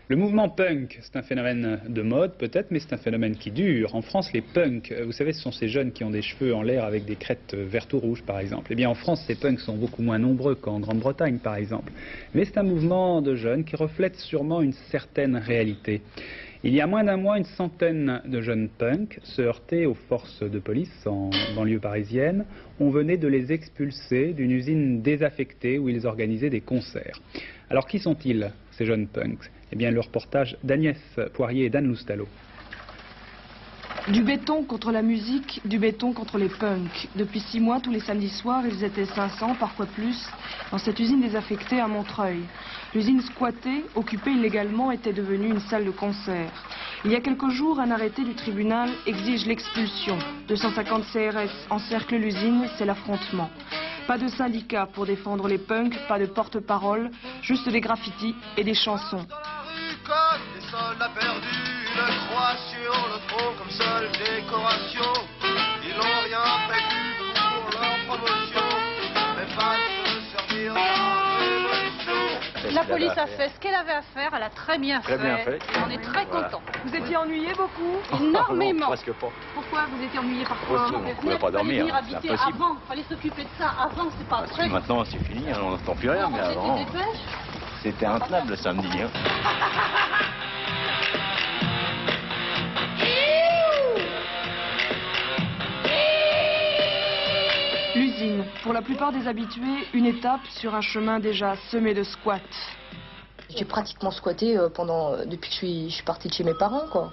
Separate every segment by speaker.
Speaker 1: Le mouvement punk, c'est un phénomène de mode peut-être, mais c'est un phénomène qui dure. En France, les punks, vous savez, ce sont ces jeunes qui ont des cheveux en l'air avec des crêtes vertes ou rouges, par exemple. Eh bien, en France, ces punks sont beaucoup moins nombreux qu'en Grande-Bretagne, par exemple. Mais c'est un mouvement de jeunes qui reflète sûrement une certaine réalité. Il y a moins d'un mois, une centaine de jeunes punks se heurtaient aux forces de police en banlieue parisienne. On venait de les expulser d'une usine désaffectée où ils organisaient des concerts. Alors qui sont-ils, ces jeunes punks? Eh bien, le reportage d'Agnès Poirier et d'Anne Loustalot.
Speaker 2: Du béton contre la musique, du béton contre les punks. Depuis 6 mois, tous les samedis soirs, ils étaient 500, parfois plus, dans cette usine désaffectée à Montreuil. L'usine squattée, occupée illégalement, était devenue une salle de concert. Il y a quelques jours, un arrêté du tribunal exige l'expulsion. 250 CRS encerclent l'usine, c'est l'affrontement. Pas de syndicats pour défendre les punks, pas de porte-parole, juste des graffitis et des chansons.
Speaker 3: Comme des soldats perdus, une croix sur le front comme seule décoration. Ils n'ont rien prévu pour leur promotion, mais pas de se servir de la révolution.
Speaker 4: La police a fait ce qu'elle avait à faire, elle a très bien fait. Et on est très contents.
Speaker 2: Vous étiez ennuyés beaucoup?
Speaker 4: Énormément.
Speaker 5: Non, presque pas.
Speaker 4: Pourquoi vous étiez ennuyés par quoi?
Speaker 5: On ne pouvait pas dormir,
Speaker 4: venir
Speaker 5: c'est
Speaker 4: habiter
Speaker 5: impossible.
Speaker 4: avant, il fallait s'occuper de ça avant, c'est pas vrai.
Speaker 5: Maintenant c'est fini, on n'entend plus rien, mais avant c'était intenable le samedi. Hein.
Speaker 2: L'usine, pour la plupart des habitués, une étape sur un chemin déjà semé de squats.
Speaker 6: J'ai pratiquement squatté depuis que je suis partie de chez mes parents, quoi.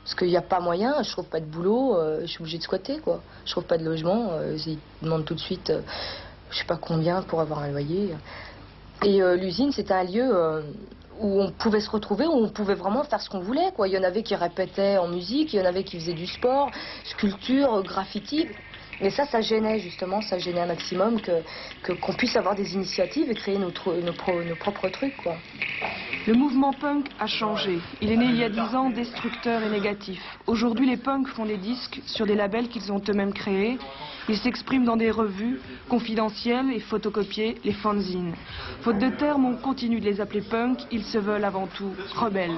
Speaker 6: Parce qu'il n'y a pas moyen, je trouve pas de boulot, je suis obligée de squatter, quoi. Je trouve pas de logement, ils demandent tout de suite, je sais pas combien pour avoir un loyer. Et l'usine, c'était un lieu où on pouvait se retrouver, où on pouvait vraiment faire ce qu'on voulait, quoi. Il y en avait qui répétaient en musique, il y en avait qui faisaient du sport, sculpture, graffiti. Mais ça gênait justement, ça gênait un maximum qu'on puisse avoir des initiatives et créer nos propres trucs, quoi.
Speaker 2: Le mouvement punk a changé. Il est né il y a 10 ans, destructeur et négatif. Aujourd'hui, les punks font des disques sur des labels qu'ils ont eux-mêmes créés. Ils s'expriment dans des revues confidentielles et photocopiées, les fanzines. Faute de termes, on continue de les appeler punk. Ils se veulent avant tout rebelles.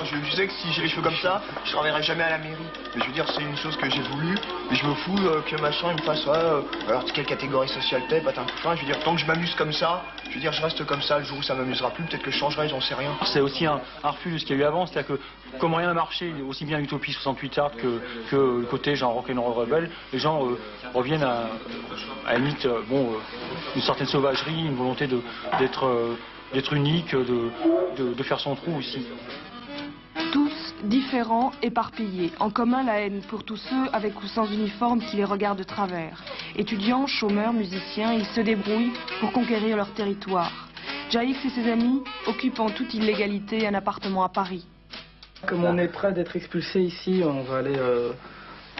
Speaker 3: Je sais que si j'ai les cheveux comme ça, je travaillerai jamais à la mairie. Mais je veux dire, c'est une chose que j'ai voulu. Et je me fous que machin il me fasse alors quelle catégorie sociale t'es, patin couffin. Je veux dire, tant que je m'amuse comme ça, je veux dire, je reste comme ça. Le jour où ça m'amusera plus, peut-être que je changerai, j'en sais rien.
Speaker 7: C'est aussi un refus de ce qu'il y a eu avant, c'est-à-dire que comme rien n'a marché, aussi bien Utopie 68 Art que le côté genre rock'n'roll rebelle, les gens reviennent à la limite, une certaine sauvagerie, une volonté d'être unique, de faire son trou aussi.
Speaker 2: Tous différents, éparpillés. En commun, la haine pour tous ceux avec ou sans uniforme qui les regardent de travers. Étudiants, chômeurs, musiciens, ils se débrouillent pour conquérir leur territoire. Jaïx et ses amis occupent en toute illégalité un appartement à Paris.
Speaker 8: Comme on est prêt d'être expulsé ici, on va aller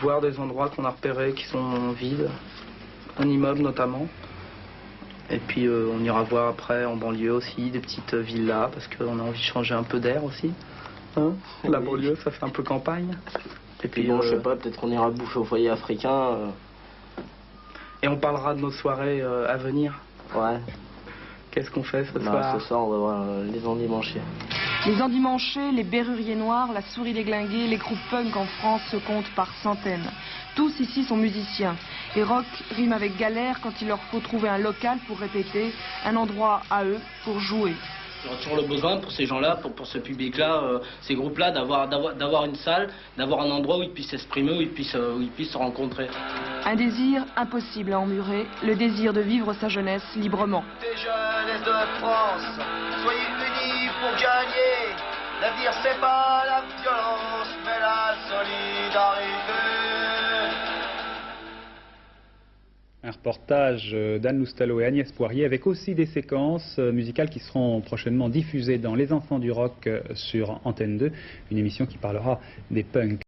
Speaker 8: voir des endroits qu'on a repérés qui sont vides, un immeuble notamment. Et puis on ira voir après en banlieue aussi des petites villas parce qu'on a envie de changer un peu d'air aussi. Hein, la banlieue, ça fait un peu campagne.
Speaker 9: Et puis bon, je sais pas, peut-être qu'on ira bouffer au foyer africain.
Speaker 8: Et on parlera de nos soirées à venir.
Speaker 9: Ouais.
Speaker 8: Qu'est-ce qu'on fait ce soir?
Speaker 9: Ce soir, on va voir les endimanchés.
Speaker 2: Les endimanchés, les berruriers noirs, la souris déglinguée, les groupes punk en France se comptent par centaines. Tous ici sont musiciens. Et rock rime avec galère quand il leur faut trouver un local pour répéter, un endroit à eux pour jouer.
Speaker 10: Il y aura toujours le besoin pour ces gens-là, pour ce public-là, ces groupes-là, d'avoir une salle, d'avoir un endroit où ils puissent s'exprimer, où ils puissent se rencontrer.
Speaker 2: Un désir impossible à emmurer, le désir de vivre sa jeunesse librement.
Speaker 3: Des jeunesses de France, soyez unis pour gagner. L'avenir c'est pas la violence, mais la solidarité.
Speaker 1: Un reportage d'Anne Loustalot et Agnès Poirier avec aussi des séquences musicales qui seront prochainement diffusées dans Les Enfants du Rock sur Antenne 2, une émission qui parlera des punks.